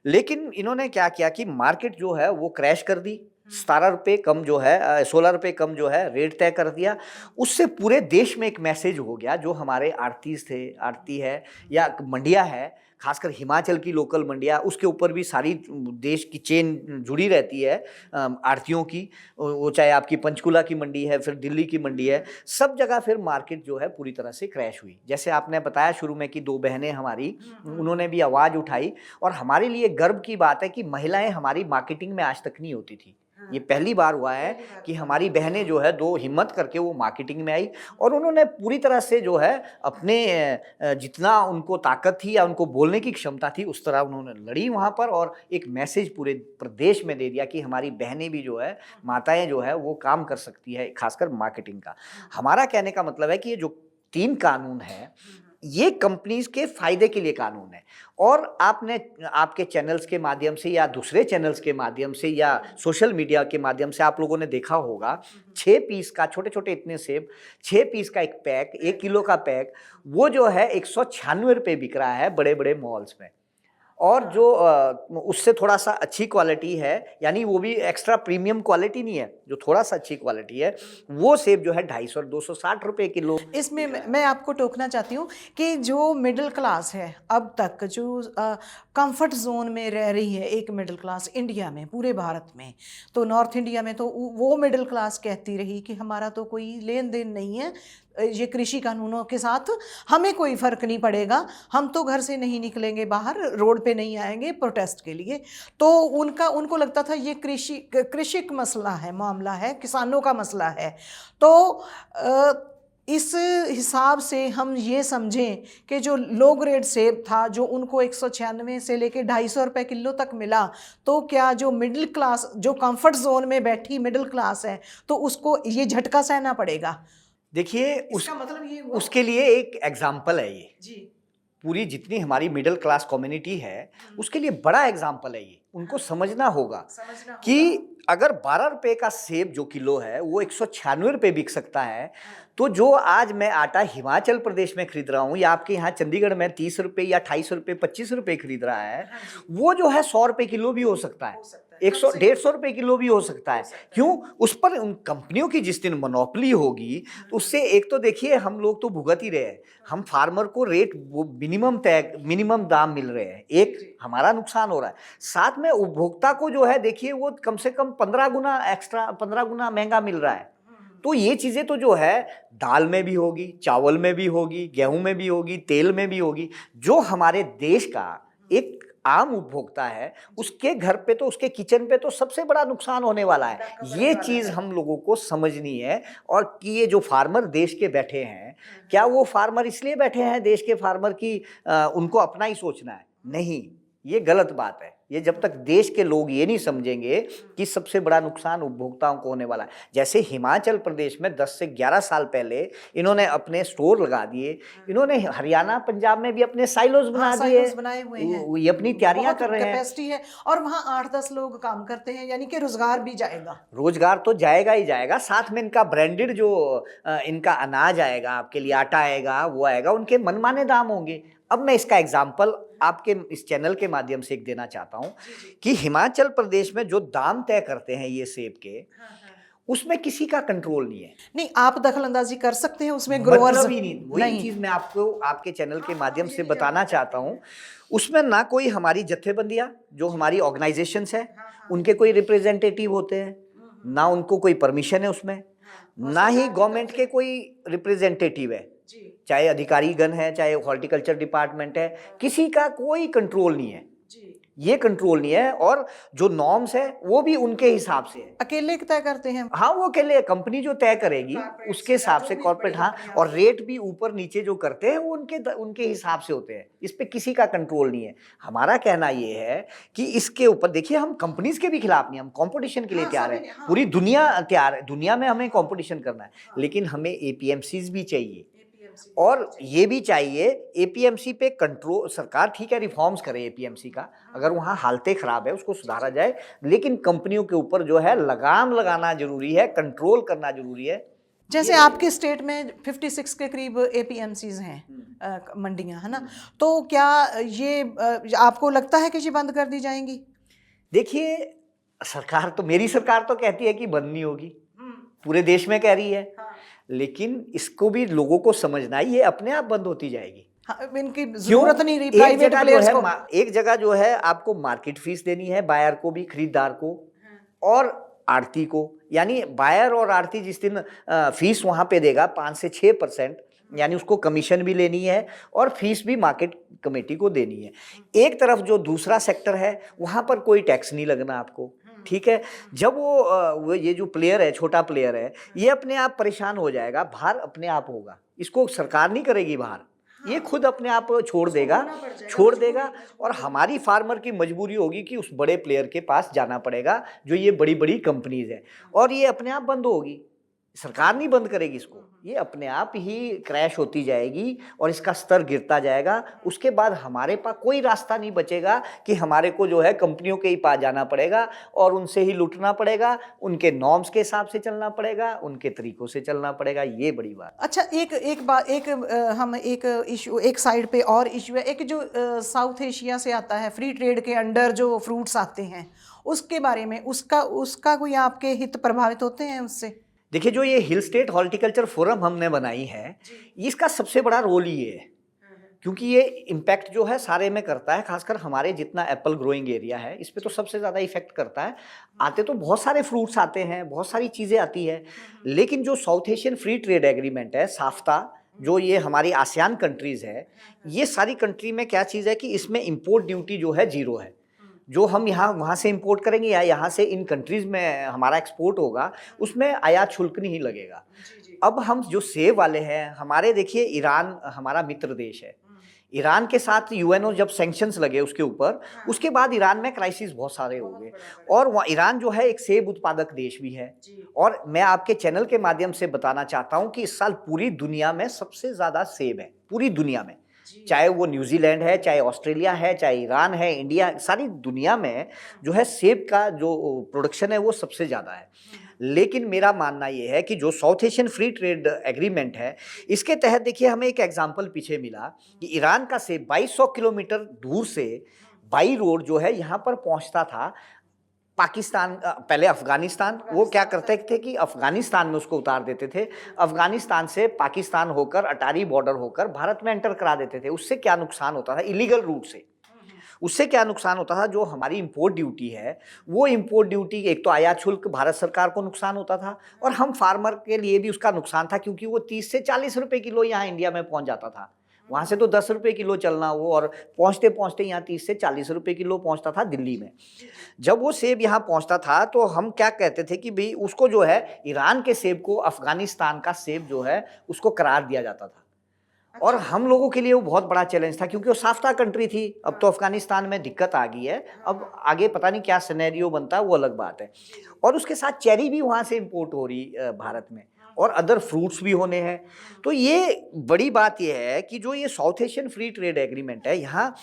B: लेकिन इन्होंने क्या किया कि मार्केट जो है वो क्रैश कर दी। 17 रुपये कम जो है, 16 रुपये कम जो है रेट तय कर दिया। उससे पूरे देश में एक मैसेज हो गया, जो हमारे आड़तीस थे, आड़ती है या मंडियां है, खासकर हिमाचल की लोकल मंडियां, उसके ऊपर भी सारी देश की चेन जुड़ी रहती है आड़तियों की। वो चाहे आपकी पंचकुला की मंडी है, फिर दिल्ली की मंडी है, सब जगह फिर मार्केट जो है पूरी तरह से क्रैश हुई। जैसे आपने बताया शुरू में कि 2 बहनें हमारी, उन्होंने भी आवाज़ उठाई। और हमारे लिए गर्व की बात है कि महिलाएं हमारी मार्केटिंग में आज तक नहीं होती थी। ये पहली बार हुआ है कि हमारी बहनें जो है 2 हिम्मत करके वो मार्केटिंग में आई, और उन्होंने पूरी तरह से जो है अपने जितना उनको ताकत थी या उनको बोलने की क्षमता थी, उस तरह उन्होंने लड़ी वहाँ पर, और एक मैसेज पूरे प्रदेश में दे दिया कि हमारी बहनें भी जो है, माताएं जो है, वो काम कर सकती है, खासकर मार्केटिंग का। हमारा कहने का मतलब है कि ये जो 3 कानून है, ये कंपनीज के फायदे के लिए कानून है। और आपने आपके चैनल्स के माध्यम से या दूसरे चैनल्स के माध्यम से या सोशल मीडिया के माध्यम से आप लोगों ने देखा होगा, 6 पीस का, छोटे छोटे इतने सेब, 6 पीस का एक पैक, 1 किलो का पैक, वो जो है 196 रुपये बिक रहा है बड़े बड़े मॉल्स में। और जो उससे थोड़ा सा अच्छी क्वालिटी है, यानी वो भी एक्स्ट्रा प्रीमियम क्वालिटी नहीं है, जो थोड़ा सा अच्छी क्वालिटी है, वो सेब जो है 250 और 260 रुपए किलो।
A: इसमें मैं आपको टोकना चाहती हूँ कि जो मिडिल क्लास है अब तक, जो कंफर्ट जोन में रह रही है एक मिडिल क्लास इंडिया में, पूरे भारत में, तो नॉर्थ इंडिया में तो वो मिडिल क्लास कहती रही कि हमारा तो कोई लेन देन नहीं है ये कृषि कानूनों के साथ, हमें कोई फ़र्क नहीं पड़ेगा, हम तो घर से नहीं निकलेंगे बाहर, रोड पे नहीं आएंगे प्रोटेस्ट के लिए। तो उनको लगता था ये कृषिक मसला है, मामला है, किसानों का मसला है। तो इस हिसाब से हम ये समझें कि जो लो ग्रेड सेब था, जो उनको 196 से लेके 250 रुपये किलो तक मिला, तो क्या जो मिडिल क्लास, जो कंफर्ट जोन में बैठी मिडिल क्लास है, तो उसको ये झटका सहना पड़ेगा?
B: देखिए,
A: इसका मतलब ये हुआ
B: उसके लिए एक एग्जाम्पल है ये
A: जी।
B: पूरी जितनी हमारी मिडिल क्लास कम्युनिटी है, उसके लिए बड़ा एग्जाम्पल है ये। उनको समझना होगा कि अगर 12 रुपए का सेब जो किलो है वो 196 रुपये बिक सकता है, तो जो आज मैं आटा हिमाचल प्रदेश में खरीद रहा हूँ या आपके यहाँ चंडीगढ़ में 30 रुपये या 28 रुपये 25 रुपये खरीद रहा है, वो जो है 100 रुपये किलो भी हो सकता है, 150 रुपये किलो भी हो सकता है। क्यों? उस पर उन कंपनियों की जिस दिन मोनोपोली होगी, तो उससे एक तो देखिए हम लोग तो भुगत ही रहे हैं, हम फार्मर को रेट वो मिनिमम दाम मिल रहे हैं, एक हमारा नुकसान हो रहा है, साथ में उपभोक्ता को जो है देखिए वो कम से कम 15 गुना एक्स्ट्रा, 15 गुना महंगा मिल रहा है। तो ये चीज़ें तो जो है दाल में भी होगी, चावल में भी होगी, गेहूं में भी होगी, तेल में भी होगी। जो हमारे देश का एक आम उपभोक्ता है, उसके घर पे तो, उसके किचन पे तो सबसे बड़ा नुकसान होने वाला है। ये चीज़ हम लोगों को समझनी है। और कि ये जो फार्मर देश के बैठे हैं, क्या वो फार्मर इसलिए बैठे हैं देश के फार्मर की उनको अपना ही सोचना है? नहीं, ये गलत बात है। ये जब तक देश के लोग ये नहीं समझेंगे कि सबसे बड़ा नुकसान उपभोक्ताओं को होने वाला है। जैसे हिमाचल प्रदेश में 10 से 11 साल पहले इन्होंने अपने स्टोर लगा दिए, इन्होंने हरियाणा पंजाब में भी अपने साइलोज बना दिए,
A: बनाए हुए हैं,
B: ये अपनी तैयारियां कर रहे हैं,
A: कैपेसिटी है, और वहाँ 8-10 लोग काम करते हैं, यानी कि रोजगार भी जाएगा।
B: रोजगार तो जाएगा ही जाएगा, साथ में इनका ब्रांडेड जो इनका अनाज आएगा, आपके लिए आटा आएगा, वो आएगा, उनके मनमाने दाम होंगे। अब मैं इसका एग्जाम्पल आपके इस चैनल के माध्यम से एक देना चाहता हूँ कि हिमाचल प्रदेश में जो दाम तय करते हैं ये सेब के, उसमें किसी का कंट्रोल नहीं है।
A: नहीं, आप दखल अंदाजी कर सकते हैं उसमें, ग्रोवर्स
B: मतलब ही नहीं। वही चीज मैं आपको आपके चैनल के माध्यम से बताना चाहता हूँ। उसमें ना कोई हमारी जत्थेबंदियां, जो हमारी ऑर्गेनाइजेशंस है, उनके कोई रिप्रेजेंटेटिव होते हैं, ना उनको कोई परमिशन है उसमें, ना ही गवर्नमेंट के कोई रिप्रेजेंटेटिव है, चाहे अधिकारीगण है, चाहे हॉर्टिकल्चर डिपार्टमेंट है, किसी का कोई कंट्रोल नहीं है, ये कंट्रोल नहीं है। और जो नॉर्म्स है वो भी उनके हिसाब से है,
A: अकेले तय करते हैं।
B: हाँ, वो अकेले, कंपनी जो तय करेगी उसके हिसाब से, कॉर्पोरेट, हाँ, और रेट भी ऊपर नीचे जो करते हैं वो उनके हिसाब से होते हैं, इस पे किसी का कंट्रोल नहीं है। हमारा कहना ये है कि इसके ऊपर देखिए, हम कंपनीज के भी खिलाफ नहीं, हम कंपटीशन के लिए तैयार है, पूरी दुनिया तैयार है, दुनिया में हमें कंपटीशन करना है, लेकिन हमें एपीएमसीज भी चाहिए, और ये भी चाहिए एपीएमसी पे कंट्रोल। सरकार ठीक है रिफॉर्म्स करे एपीएमसी का, अगर वहाँ हालतें खराब है उसको सुधारा जाए, लेकिन कंपनियों के ऊपर जो है लगाम लगाना जरूरी है, कंट्रोल करना जरूरी है।
A: जैसे आपके स्टेट में 56 के करीब एपीएमसीज हैं, मंडियां, है ना, तो क्या ये आपको लगता है कि ये बंद कर दी जाएंगी?
B: देखिए, सरकार तो, मेरी सरकार तो कहती है कि बंद नहीं होगी, पूरे देश में कह रही है, लेकिन इसको भी लोगों को समझना है, ये अपने आप बंद होती जाएगी।
A: हाँ, इनकी जरूरत नहीं रही प्राइवेट प्लेयर्स को।
B: एक जगह जो है आपको मार्केट फीस देनी है, बायर को भी, खरीदार को और आड़ती को, यानी बायर और आड़ती जिस दिन फीस वहां पे देगा 5 से 6%, यानी उसको कमीशन भी लेनी है और फीस भी मार्केट कमेटी को देनी है। एक तरफ जो दूसरा सेक्टर है वहां पर कोई टैक्स नहीं लगना आपको, ठीक है। जब वो ये जो प्लेयर है, छोटा प्लेयर है, ये अपने आप परेशान हो जाएगा, बाहर अपने आप होगा, इसको सरकार नहीं करेगी बाहर, ये खुद अपने आप छोड़ देगा और हमारी फार्मर की मजबूरी होगी कि उस बड़े प्लेयर के पास जाना पड़ेगा, जो ये बड़ी बड़ी कंपनीज है, और ये अपने आप बंद होगी। सरकार नहीं बंद करेगी इसको, ये अपने आप ही क्रैश होती जाएगी और इसका स्तर गिरता जाएगा। उसके बाद हमारे पास कोई रास्ता नहीं बचेगा कि हमारे को जो है कंपनियों के ही पास जाना पड़ेगा और उनसे ही लूटना पड़ेगा, उनके नॉर्म्स के हिसाब से चलना पड़ेगा, उनके तरीकों से चलना पड़ेगा। ये बड़ी बात।
A: अच्छा, एक बात, हम एक इशू, एक साइड पे और इशू है, एक जो साउथ एशिया से आता है, फ्री ट्रेड के अंडर जो फ्रूट्स आते हैं, उसके बारे में, उसका कोई आपके हित प्रभावित होते हैं उससे?
B: देखिए, जो ये हिल स्टेट हॉर्टिकल्चर फोरम हमने बनाई है, इसका सबसे बड़ा रोल ये है, क्योंकि ये इम्पैक्ट जो है सारे में करता है। खासकर हमारे जितना एप्पल ग्रोइंग एरिया है, इस पे तो सबसे ज़्यादा इफेक्ट करता है। आते तो बहुत सारे फ्रूट्स आते हैं, बहुत सारी चीज़ें आती है, लेकिन जो south Asian free trade agreement है, साफ्ता, जो ये हमारी आसियान कंट्रीज़ है, ये सारी कंट्री में क्या चीज़ है कि इसमें इम्पोर्ट ड्यूटी जो है 0 है। जो हम यहाँ वहाँ से इंपोर्ट करेंगे या यहाँ से इन कंट्रीज़ में हमारा एक्सपोर्ट होगा, उसमें आयात शुल्क नहीं लगेगा। अब हम जो सेब वाले हैं, हमारे देखिए ईरान हमारा मित्र देश है, ईरान के साथ यूएनओ जब सैंक्शंस लगे उसके ऊपर, उसके बाद ईरान में क्राइसिस बहुत सारे हो गए। और वहाँ ईरान जो है एक सेब उत्पादक देश भी है। और मैं आपके चैनल के माध्यम से बताना चाहता हूँ कि इस साल पूरी दुनिया में सबसे ज़्यादा सेब है, पूरी दुनिया में, चाहे वो न्यूजीलैंड है, चाहे ऑस्ट्रेलिया है, चाहे ईरान है, इंडिया, सारी दुनिया में जो है सेब का जो प्रोडक्शन है वो सबसे ज़्यादा है। लेकिन मेरा मानना ये है कि जो south Asian free trade agreement है, इसके तहत देखिए हमें एक एग्जांपल पीछे मिला कि ईरान का सेब 2200 किलोमीटर दूर से बाई रोड जो है यहाँ पर पहुँचता था पाकिस्तान, पहले अफगानिस्तान। वो क्या करते थे कि अफगानिस्तान में उसको उतार देते थे, अफगानिस्तान से पाकिस्तान होकर अटारी बॉर्डर होकर भारत में एंटर करा देते थे। उससे क्या नुकसान होता था इलीगल रूट से? उससे क्या नुकसान होता था, जो हमारी इंपोर्ट ड्यूटी है, वो इंपोर्ट ड्यूटी, एक तो आयात शुल्क भारत सरकार को नुकसान होता था, और हम फार्मर के लिए भी उसका नुकसान था, क्योंकि वो 30 से 40 रुपए किलो यहाँ इंडिया में पहुँच जाता था। वहाँ से तो 10 रुपये किलो चलना वो, और पहुँचते पहुँचते यहाँ 30 से 40 रुपये किलो पहुँचता था दिल्ली में। जब वो सेब यहाँ पहुँचता था तो हम क्या कहते थे कि भाई उसको जो है, ईरान के सेब को अफगानिस्तान का सेब जो है उसको करार दिया जाता था। और हम लोगों के लिए वो बहुत बड़ा चैलेंज था, क्योंकि वो साफ्ता कंट्री थी। अब तो अफगानिस्तान में दिक्कत आ गई है, अब आगे पता नहीं क्या सिनेरियो बनता है, वो अलग बात है। और उसके साथ चेरी भी वहाँ से इंपोर्ट हो रही भारत में, और अदर फ्रूट्स भी होने हैं। तो ये बड़ी बात ये है कि जो ये south Asian free trade agreement है, यहाँ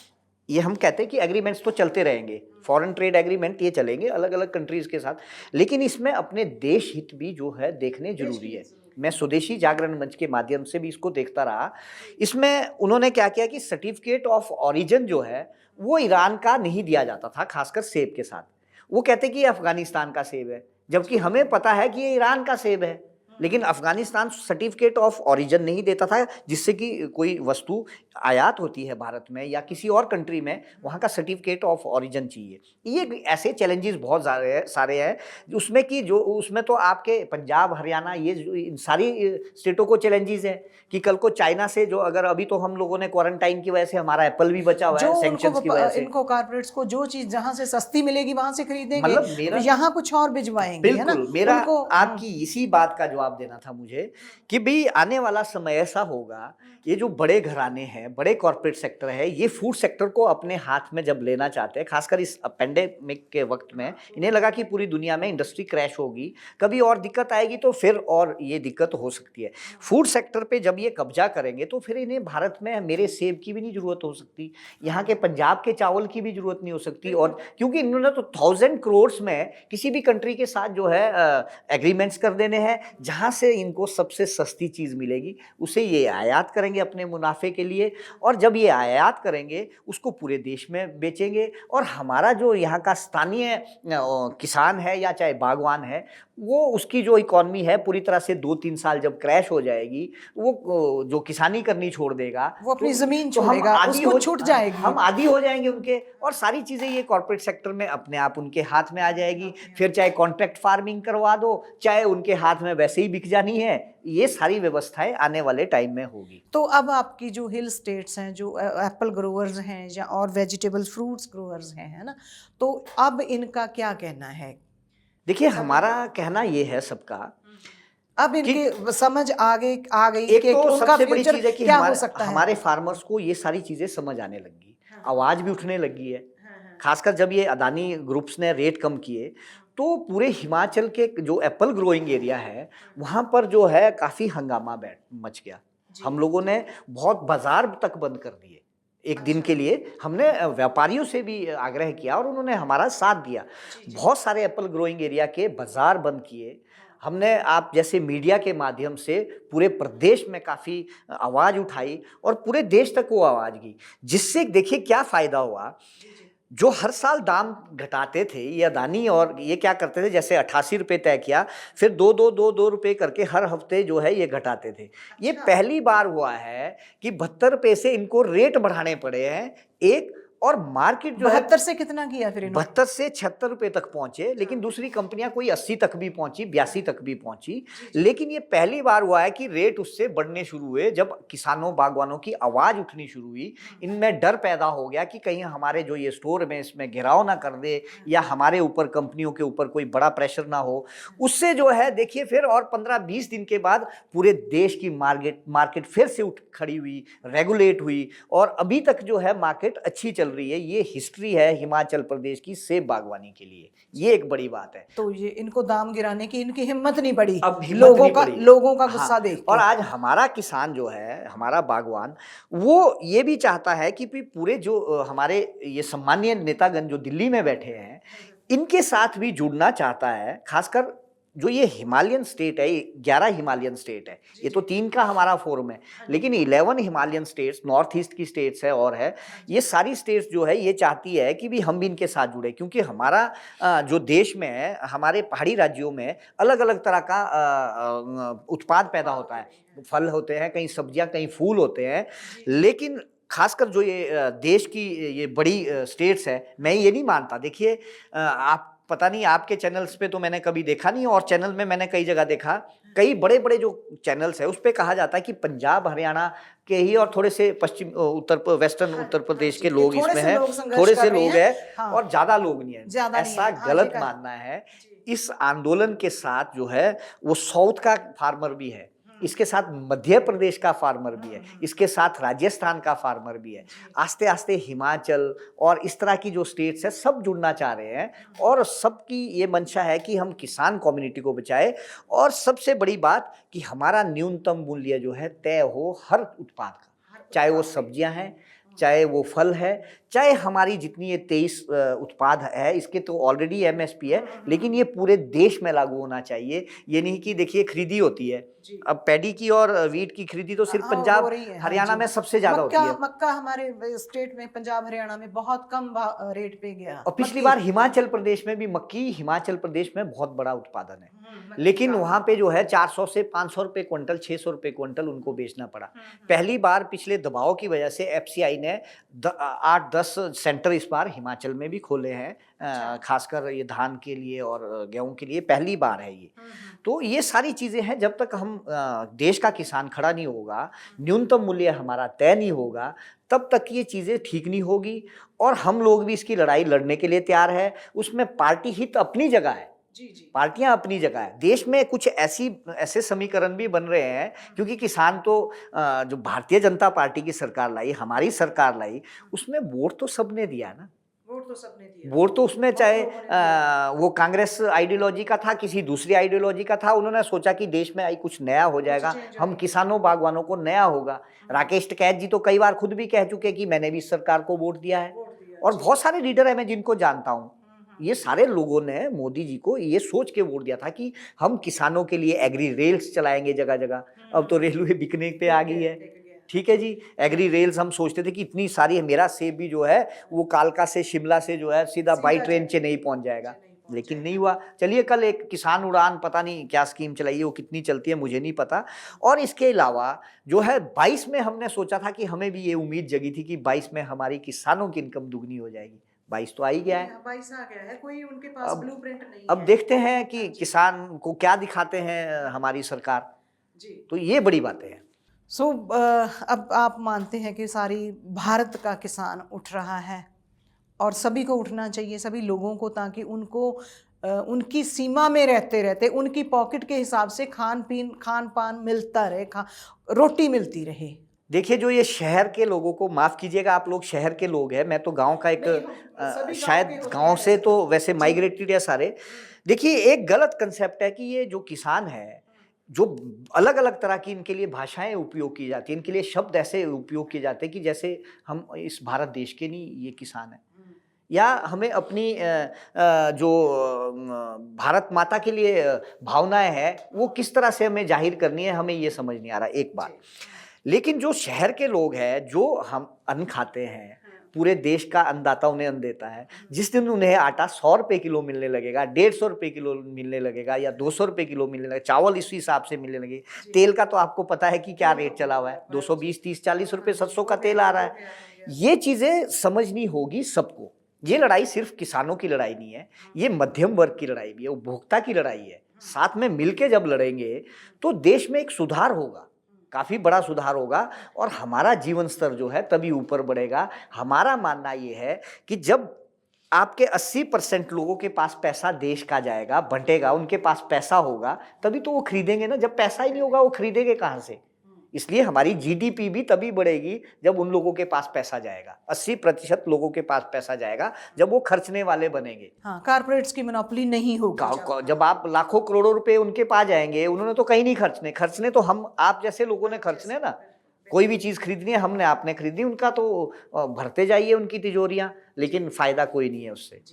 B: ये हम कहते हैं कि एग्रीमेंट्स तो चलते रहेंगे, फॉरेन ट्रेड एग्रीमेंट ये चलेंगे अलग अलग कंट्रीज़ के साथ, लेकिन इसमें अपने देश हित भी जो है देखने जरूरी है। मैं स्वदेशी जागरण मंच के माध्यम से भी इसको देखता रहा। इसमें उन्होंने क्या किया कि सर्टिफिकेट ऑफ ओरिजिन जो है वो ईरान का नहीं दिया जाता था, खासकर सेब के साथ। वो कहते कि ये अफगानिस्तान का सेब है, जबकि हमें पता है कि ये ईरान का सेब है, लेकिन अफगानिस्तान सर्टिफिकेट ऑफ ओरिजिन नहीं देता था, जिससे कि कोई वस्तु आयात होती है भारत में या किसी और कंट्री में, वहाँ का सर्टिफिकेट ऑफ ओरिजिन चाहिए। ये ऐसे चैलेंजेस बहुत सारे हैं उसमें, कि जो उसमें तो आपके पंजाब, हरियाणा, ये इन सारी स्टेटों को चैलेंजेस है कि कल को चाइना से, जो अगर अभी तो हम लोगों ने क्वारंटाइन की वजह से हमारा एप्पल भी बचा हुआ है सैंक्शंस की वजह से, इनको
A: कॉर्पोरेट्स को जो चीज जहाँ से सस्ती मिलेगी वहाँ से खरीदेंगे,
B: मतलब मेरा
A: यहाँ कुछ और भिजवाएंगे, है ना?
B: बिल्कुल, मेरा आपकी इसी बात का जवाब देना था मुझे कि भाई आने वाला समय ऐसा होगा, ये जो बड़े घराने हैं, बड़े कॉर्पोरेट सेक्टर है, ये फूड सेक्टर को अपने हाथ में जब लेना चाहते हैं, खासकर इस पेंडेमिक के वक्त में, इन्हें लगा कि पूरी दुनिया में इंडस्ट्री क्रैश होगी, कभी और दिक्कत आएगी तो फिर और ये दिक्कत हो सकती है। फूड सेक्टर पे जब ये कब्जा करेंगे तो फिर इन्हें भारत में मेरे सेब की भी नहीं जरूरत हो सकती, यहाँ के पंजाब के चावल की भी जरूरत नहीं हो सकती। और क्योंकि इन्होंने तो 1000 करोड़ में किसी भी कंट्री के साथ जो है एग्रीमेंट्स कर देने हैं, जहाँ से इनको सबसे सस्ती चीज़ मिलेगी उसे ये आयात करेंगे अपने मुनाफे के लिए, और जब ये आयात करेंगे उसको पूरे देश में बेचेंगे, और हमारा जो यहाँ का स्थानीय किसान है या चाहे बागवान है, वो उसकी जो इकॉनमी है पूरी तरह से 2-3 साल जब क्रैश हो जाएगी, वो जो किसानी करनी छोड़ देगा,
A: वो अपनी जमीन छोड़ेगा, उसको छूट जाएगी,
B: हम आदी हो जाएंगे उनके, और सारी चीजें ये कॉर्पोरेट सेक्टर में अपने आप उनके हाथ में आ जाएगी। फिर चाहे कॉन्ट्रैक्ट फार्मिंग करवा दो, चाहे उनके हाथ में वैसे ही बिक जानी है, ये सारी व्यवस्थाएं आने वाले टाइम में होगी।
A: तो अब आपकी जो हिल स्टेट्स हैं, जो एप्पल ग्रोवर्स हैं या और वेजिटेबल फ्रूट्स ग्रोवर्स हैं, है ना, तो अब इनका क्या कहना है?
B: देखिए, हमारा कहना ये है सबका,
A: अब इनकी समझ आ गई
B: एक तो सबसे बड़ी चीज है कि
A: हमारे
B: फार्मर्स को ये सारी चीजें समझ आने लगी, आवाज भी उठने लगी है। खासकर जब ये अदानी ग्रुप्स ने रेट कम किए, तो पूरे हिमाचल के जो एप्पल ग्रोइंग एरिया है वहाँ पर जो है काफ़ी हंगामा मच गया। हम लोगों ने बहुत बाजार तक बंद कर दिए एक दिन के लिए। हमने व्यापारियों से भी आग्रह किया और उन्होंने हमारा साथ दिया। बहुत सारे एप्पल ग्रोइंग एरिया के बाजार बंद किए हमने। आप जैसे मीडिया के माध्यम से पूरे प्रदेश में काफ़ी आवाज़ उठाई और पूरे देश तक वो आवाज़ गई, जिससे देखिए क्या फ़ायदा हुआ। जो हर साल दाम घटाते थे ये अदानी, और ये क्या करते थे, जैसे 88 रुपये तय किया, फिर 2 रुपये करके हर हफ्ते जो है ये घटाते थे। ये पहली बार हुआ है कि 72 रुपये से इनको रेट बढ़ाने पड़े हैं एक, और मार्केट जो है
A: 72 से कितना किया फिर इन्होंने?
B: 72 से 76 रुपये तक पहुंचे, लेकिन दूसरी कंपनियां कोई 80 तक भी पहुंची, 82 तक भी पहुंची। लेकिन ये पहली बार हुआ है कि रेट उससे बढ़ने शुरू हुए जब किसानों बागवानों की आवाज उठनी शुरू हुई। इनमें डर पैदा हो गया कि कहीं हमारे जो ये स्टोर में इसमें घेराव ना कर दे, या हमारे ऊपर कंपनियों के ऊपर कोई बड़ा प्रेशर ना हो। उससे जो है देखिए फिर और 15-20 दिन के बाद पूरे देश की मार्केट फिर से उठ खड़ी हुई, रेगुलेट हुई, और अभी तक जो है मार्केट अच्छी चल रही है। ये हिस्ट्री है हिमाचल प्रदेश की सेब बागवानी के लिए, ये एक बड़ी बात है।
A: तो ये इनको दाम गिराने की इनकी हिम्मत नहीं पड़ी,
B: अब हिम्मत नहीं पड़ी।
A: लोगों का गुस्सा
B: हाँ,
A: देख के।
B: और आज हमारा किसान जो है, हमारा बागवान, वो ये भी चाहता है कि पूरे जो हमारे ये सम्मानीय नेतागण जो दिल्ली में बैठे हैं, इनके साथ भी जुड़ना चाहता है। खासकर जो ये हिमालयन स्टेट है, 11 हिमालयन स्टेट है, ये तो 3 का हमारा फोरम है, लेकिन 11 हिमालयन स्टेट्स, नॉर्थ ईस्ट की स्टेट्स है और है, ये सारी स्टेट्स जो है ये चाहती है कि भी हम भी इनके साथ जुड़े। क्योंकि हमारा जो देश में है, हमारे पहाड़ी राज्यों में अलग अलग तरह का उत्पाद पैदा होता है। फल होते हैं, कहीं सब्जियां, कहीं फूल होते हैं, लेकिन खासकर जो ये देश की ये बड़ी स्टेट्स है, मैं ये नहीं मानता। देखिए आप पता नहीं, आपके चैनल्स पे तो मैंने कभी देखा नहीं, और चैनल में मैंने कई जगह देखा, कई बड़े बड़े जो चैनल्स है उस पे कहा जाता है कि पंजाब हरियाणा के ही और थोड़े से पश्चिम वेस्टर्न उत्तर प्रदेश के लोग इसमें हैं, थोड़े से लोग हैं और ज्यादा लोग नहीं है। ऐसा गलत मानना है। इस आंदोलन के साथ जो है वो साउथ का फार्मर भी है, इसके साथ मध्य प्रदेश का फार्मर भी है, इसके साथ राजस्थान का फार्मर भी है। आस्ते आस्ते हिमाचल और इस तरह की जो स्टेट्स है सब जुड़ना चाह रहे हैं, और सबकी ये मंशा है कि हम किसान कम्युनिटी को बचाए। और सबसे बड़ी बात कि हमारा न्यूनतम मूल्य जो है तय हो हर उत्पाद का, चाहे वो सब्जियां हैं, चाहे वो फल है, चाहे हमारी जितनी ये 23 उत्पाद है, इसके तो ऑलरेडी एमएसपी है, लेकिन ये पूरे देश में लागू होना चाहिए। ये नहीं कि देखिए खरीदी होती है, अब पैडी की और वीट की खरीदी तो सिर्फ पंजाब हरियाणा में सबसे ज्यादा होती है।
A: मक्का हमारे स्टेट में, पंजाब हरियाणा में बहुत कम रेट पे गया।
B: और पिछली बार हिमाचल प्रदेश में भी मक्की, हिमाचल प्रदेश में बहुत बड़ा उत्पादन है, लेकिन वहां पे जो है 400 से 500 रुपए क्विंटल, 600 रुपए क्विंटल उनको बेचना पड़ा। पहली बार पिछले दबाव की वजह से एफसीआई ने 8-10 सेंटर इस बार हिमाचल में भी खोले हैं, खासकर ये धान के लिए और गेहूं के लिए, पहली बार है ये। तो ये सारी चीजें हैं, जब तक हम देश का किसान खड़ा नहीं होगा, न्यूनतम मूल्य हमारा तय नहीं होगा, तब तक ये चीजें ठीक नहीं होगी। और हम लोग भी इसकी लड़ाई लड़ने के लिए तैयार है। उसमें पार्टी हित अपनी जगह है, पार्टियां अपनी जगह है। देश में कुछ ऐसे समीकरण भी बन रहे हैं, क्योंकि किसान तो जो भारतीय जनता पार्टी की सरकार लाई, हमारी सरकार लाई, उसमें वोट तो सबने दिया ना, वोट तो उसमें चाहे वो कांग्रेस आइडियोलॉजी का था, किसी दूसरी आइडियोलॉजी का था, उन्होंने सोचा कि देश में आई कुछ नया हो जाएगा, हम किसानों बागवानों को नया होगा। राकेश टिकैत जी तो कई बार खुद भी कह चुके कि मैंने भी इस सरकार को वोट दिया है, और बहुत सारे लीडर है मैं जिनको जानता हूँ, ये सारे लोगों ने मोदी जी को ये सोच के वोट दिया था कि हम किसानों के लिए एग्री रेल्स चलाएंगे जगह जगह। अब तो रेलवे बिकने पे आ गई है, ठीक है जी। एग्री रेल्स हम सोचते थे कि इतनी सारी है, मेरा सेब भी जो है वो कालका से शिमला से जो है सीधा बाई ट्रेन चेन्नई पहुंच जाएगा, लेकिन नहीं हुआ। चलिए कल एक किसान उड़ान, पता नहीं क्या स्कीम चलाई है, वो कितनी चलती है मुझे नहीं पता। और इसके अलावा जो है 22 में हमने सोचा था कि हमें भी ये उम्मीद जगी थी कि 22 में हमारी किसानों की इनकम दुगनी हो जाएगी। 22 तो आ ही गया है,
A: 22 आ गया है, कोई उनके पास ब्लूप्रिंट नहीं है।
B: अब देखते हैं कि किसान को क्या दिखाते हैं हमारी सरकार जी, तो ये बड़ी बातें हैं।
A: अब आप मानते हैं कि सारी भारत का किसान उठ रहा है, और सभी को उठना चाहिए, सभी लोगों को, ताकि उनको उनकी सीमा में रहते रहते उनकी पॉकेट के हिसाब से खान पान मिलता रहे, रोटी मिलती रहे।
B: देखिए, जो ये शहर के लोगों को, माफ़ कीजिएगा आप लोग शहर के लोग हैं, मैं तो गांव का एक शायद गांव से तो वैसे माइग्रेटेड है सारे। देखिए, एक गलत कंसेप्ट है कि ये जो किसान है, जो अलग अलग तरह की इनके लिए भाषाएं उपयोग की जाती हैं, इनके लिए शब्द ऐसे उपयोग किए जाते हैं कि जैसे हम इस भारत देश के नहीं, ये किसान है, या हमें अपनी जो भारत माता के लिए भावनाएं हैं वो किस तरह से हमें जाहिर करनी है, हमें ये समझ नहीं आ रहा एक बात। लेकिन जो शहर के लोग हैं, जो हम अन्न खाते हैं, पूरे देश का अन्नदाता उन्हें अन्न देता है। जिस दिन उन्हें आटा 100 रुपये किलो मिलने लगेगा, 150 रुपये किलो मिलने लगेगा, या 200 रुपये किलो मिलने लगेगा, चावल इसी हिसाब से मिलने लगे, तेल का तो आपको पता है कि क्या रेट चला हुआ है, 220, 30, 40 रुपये 700 का तेल आ रहा है। ये चीज़ें समझनी होगी सबको। ये लड़ाई सिर्फ किसानों की लड़ाई नहीं है, ये मध्यम वर्ग की लड़ाई भी है, उपभोक्ता की लड़ाई है। साथ में मिलके जब लड़ेंगे तो देश में एक सुधार होगा, काफ़ी बड़ा सुधार होगा, और हमारा जीवन स्तर जो है तभी ऊपर बढ़ेगा। हमारा मानना ये है कि जब आपके 80% लोगों के पास पैसा देश का जाएगा, बंटेगा, उनके पास पैसा होगा, तभी तो वो खरीदेंगे ना। जब पैसा ही नहीं होगा वो खरीदेंगे कहाँ से? इसलिए हमारी जीडीपी भी तभी बढ़ेगी जब उन लोगों के पास पैसा जाएगा। 80% लोगों के पास पैसा जाएगा जब वो खर्चने वाले बनेंगे।
A: हाँ, कारपोरेट्स की मोनोपोली नहीं होगी।
B: जब आप लाखों करोड़ों रुपए उनके पास जाएंगे, उन्होंने तो कहीं नहीं खर्चने, खर्चने तो हम आप जैसे लोगों ने खर्चने ना। कोई भी चीज़ खरीदनी है, हमने आपने खरीदनी, उनका तो भरते जाइए उनकी तिजोरियाँ, लेकिन फ़ायदा कोई नहीं है उससे।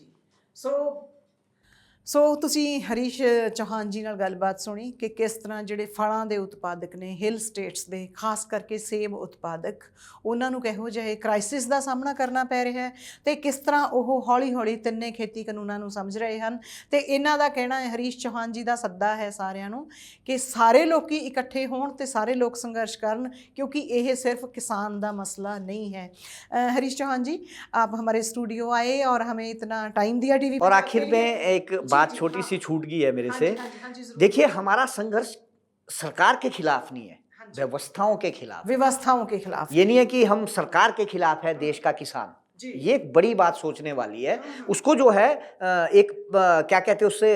A: ਸੋ ਤੁਸੀਂ ਹਰੀਸ਼ ਚੌਹਾਨ ਜੀ ਨਾਲ ਗੱਲਬਾਤ ਸੁਣੀ ਕਿ ਕਿਸ ਤਰ੍ਹਾਂ ਜਿਹੜੇ ਫਲਾਂ ਦੇ ਉਤਪਾਦਕ ਨੇ ਹਿਲ ਸਟੇਟਸ ਦੇ, ਖਾਸ ਕਰਕੇ ਸੇਬ ਉਤਪਾਦਕ, ਉਹਨਾਂ ਨੂੰ ਕਿਹੋ ਜਿਹੇ ਕ੍ਰਾਈਸਿਸ ਦਾ ਸਾਹਮਣਾ ਕਰਨਾ ਪੈ ਰਿਹਾ ਹੈ ਤੇ ਕਿਸ ਤਰ੍ਹਾਂ ਉਹ ਹੌਲੀ ਹੌਲੀ ਤਿੰਨੇ ਖੇਤੀ ਕਾਨੂੰਨਾਂ ਨੂੰ ਸਮਝ ਰਹੇ ਹਨ। ਤੇ ਇਹਨਾਂ ਦਾ ਕਹਿਣਾ ਹੈ, ਹਰੀਸ਼ ਚੌਹਾਨ ਜੀ ਦਾ ਸੱਦਾ ਹੈ ਸਾਰਿਆਂ ਨੂੰ ਕਿ ਸਾਰੇ ਲੋਕੀ ਇਕੱਠੇ ਹੋਣ ਤੇ ਸਾਰੇ ਲੋਕ ਸੰਘਰਸ਼ ਕਰਨ, क्योंकि ਇਹ सिर्फ किसान का मसला नहीं है। हरीश चौहान जी, आप हमारे स्टूडियो आए और हमें इतना टाइम दिया टीवी।
B: और आखिर में एक बात छोटी सी छूट गई है मेरे से। देखिए, हमारा संघर्ष सरकार के खिलाफ नहीं है, व्यवस्थाओं के खिलाफ।
A: व्यवस्थाओं के खिलाफ
B: ये नहीं है कि हम सरकार के खिलाफ है देश का किसान। ये एक बड़ी बात सोचने वाली है। उसको जो है एक क्या कहते हैं उससे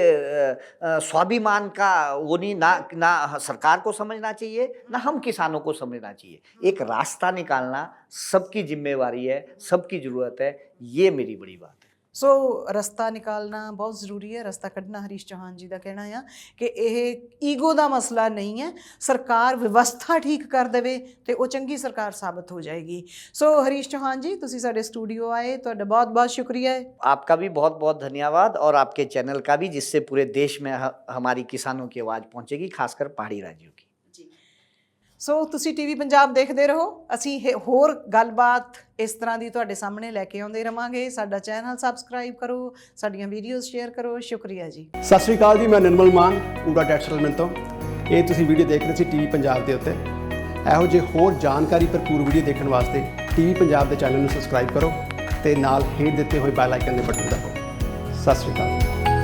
B: स्वाभिमान का वो नहीं, ना सरकार को समझना चाहिए, ना हम किसानों को समझना चाहिए। एक रास्ता निकालना सबकी जिम्मेवारी है, सबकी ज़रूरत है। ये मेरी बड़ी बात है।
A: सो रस्ता निकालना बहुत ज़रूरी है, रस्ता कढ़ना हरीश चौहान जी का कहना है कि यह ईगो का मसला नहीं है। सरकार व्यवस्था ठीक कर देवे तो वो चंगी सरकार साबित हो जाएगी। सो हरीश चौहान जी, तुसी साडे स्टूडियो आए, तुहाडा बहुत बहुत शुक्रिया है।
B: आपका भी बहुत बहुत धन्यवाद, और आपके चैनल का भी, जिससे पूरे देश में हमारी किसानों की आवाज़ पहुँचेगी, खासकर पहाड़ी राज्यों की।
A: सो तुसी टीवी पंजाब देखते रहो, असी होर गलबात इस तरह की तुहाडे सामने लैके आउंदे रहांगे। साडा चैनल सबसक्राइब करो, साडीआं वीडियोज़ शेयर करो। शुक्रिया जी।
C: सत श्री अकाल जी, मैं निर्मल मान पूरा टैक्स सेटलमेंट तो ये तुसी वीडियो देख रहे सी टीवी पंजाब के उत्ते। ਇਹੋ ਜਿਹੇ ਹੋਰ ਜਾਣਕਾਰੀ ਭਰਪੂਰ ਵੀਡੀਓ ਦੇਖਣ ਵਾਸਤੇ ਟੀਵੀ ਪੰਜਾਬ ਦੇ ਚੈਨਲ ਨੂੰ ਸਬਸਕ੍ਰਾਈਬ ਕਰੋ ਤੇ ਨਾਲ ਹੇਠ ਦਿੱਤੇ ਹੋਏ ਬੈਲ ਆਈਕਨ ਦੇ ਬਟਨ ਦਬਾਓ। ਸਤਿ ਸ਼੍ਰੀ ਅਕਾਲ।